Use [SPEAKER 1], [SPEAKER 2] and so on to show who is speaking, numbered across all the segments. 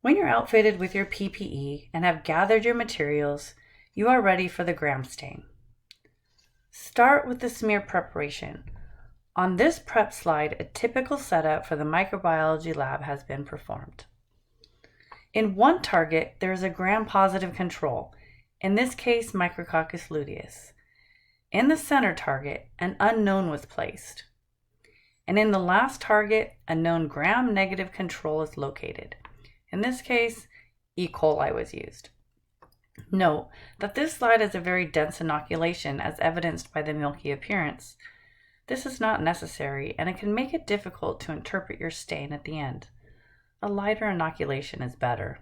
[SPEAKER 1] When you're outfitted with your PPE and have gathered your materials, you are ready for the gram stain. Start with the smear preparation. On this prep slide, a typical setup for the microbiology lab has been performed. In one target, there is a gram-positive control, in this case Micrococcus luteus. In the center target, an unknown was placed. And in the last target, a known gram-negative control is located. In this case, E. coli was used. Note that this slide has a very dense inoculation as evidenced by the milky appearance. This is not necessary, and it can make it difficult to interpret your stain at the end. A lighter inoculation is better.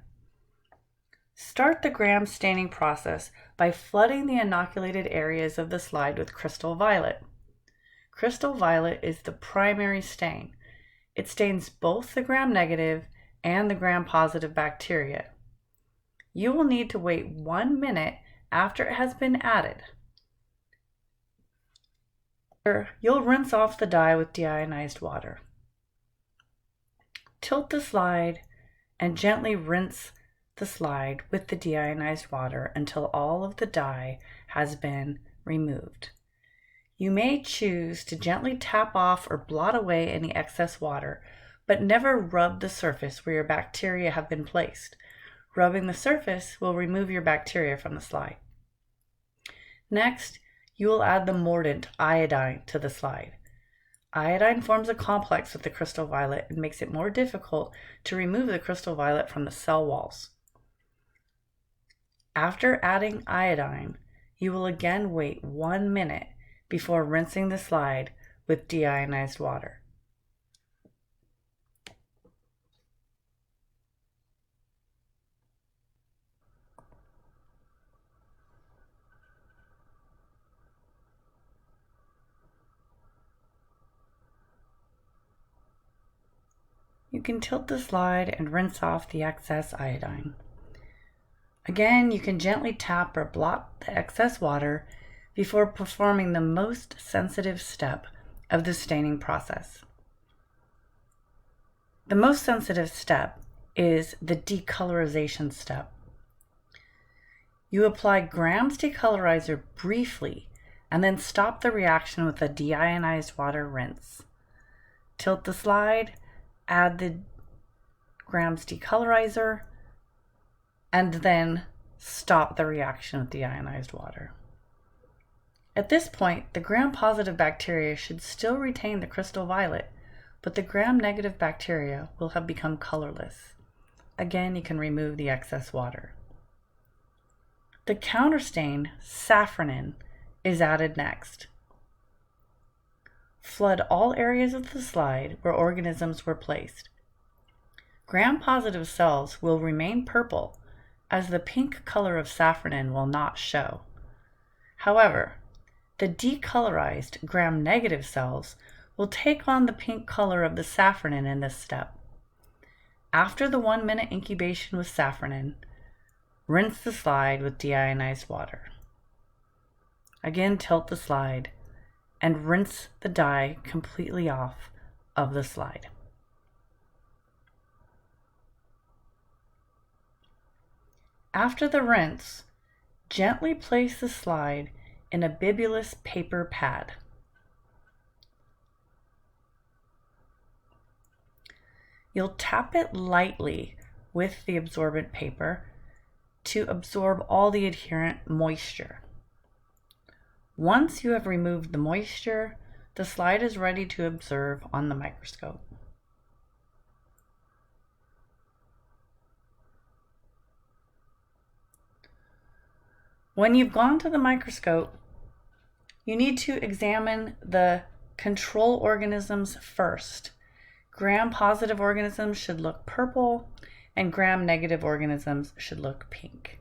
[SPEAKER 1] Start the gram staining process by flooding the inoculated areas of the slide with crystal violet. Crystal violet is the primary stain. It stains both the gram-negative and the gram-positive bacteria. You will need to wait 1 minute after it has been added. You'll rinse off the dye with deionized water. Tilt the slide and gently rinse the slide with the deionized water until all of the dye has been removed. You may choose to gently tap off or blot away any excess water, but never rub the surface where your bacteria have been placed. Rubbing the surface will remove your bacteria from the slide. Next, you will add the mordant iodine to the slide. Iodine forms a complex with the crystal violet and makes it more difficult to remove the crystal violet from the cell walls. After adding iodine, you will again wait 1 minute before rinsing the slide with deionized water. You can tilt the slide and rinse off the excess iodine. Again, you can gently tap or blot the excess water before performing the most sensitive step of the staining process. The most sensitive step is the decolorization step. You apply Gram's decolorizer briefly and then stop the reaction with a deionized water rinse. Tilt the slide, add the Gram's decolorizer, and then stop the reaction with deionized water. At this point, the gram-positive bacteria should still retain the crystal violet, but the gram-negative bacteria will have become colorless. Again, you can remove the excess water. The counterstain, safranin, is added next. Flood all areas of the slide where organisms were placed. Gram-positive cells will remain purple, as the pink color of safranin will not show. However, the decolorized gram-negative cells will take on the pink color of the safranin in this step. After the 1 minute incubation with safranin, rinse the slide with deionized water. Again, tilt the slide and rinse the dye completely off of the slide. After the rinse, gently place the slide in a bibulous paper pad. You'll tap it lightly with the absorbent paper to absorb all the adherent moisture. Once you have removed the moisture, the slide is ready to observe on the microscope. When you've gone to the microscope, you need to examine the control organisms first. Gram-positive organisms should look purple, and gram-negative organisms should look pink.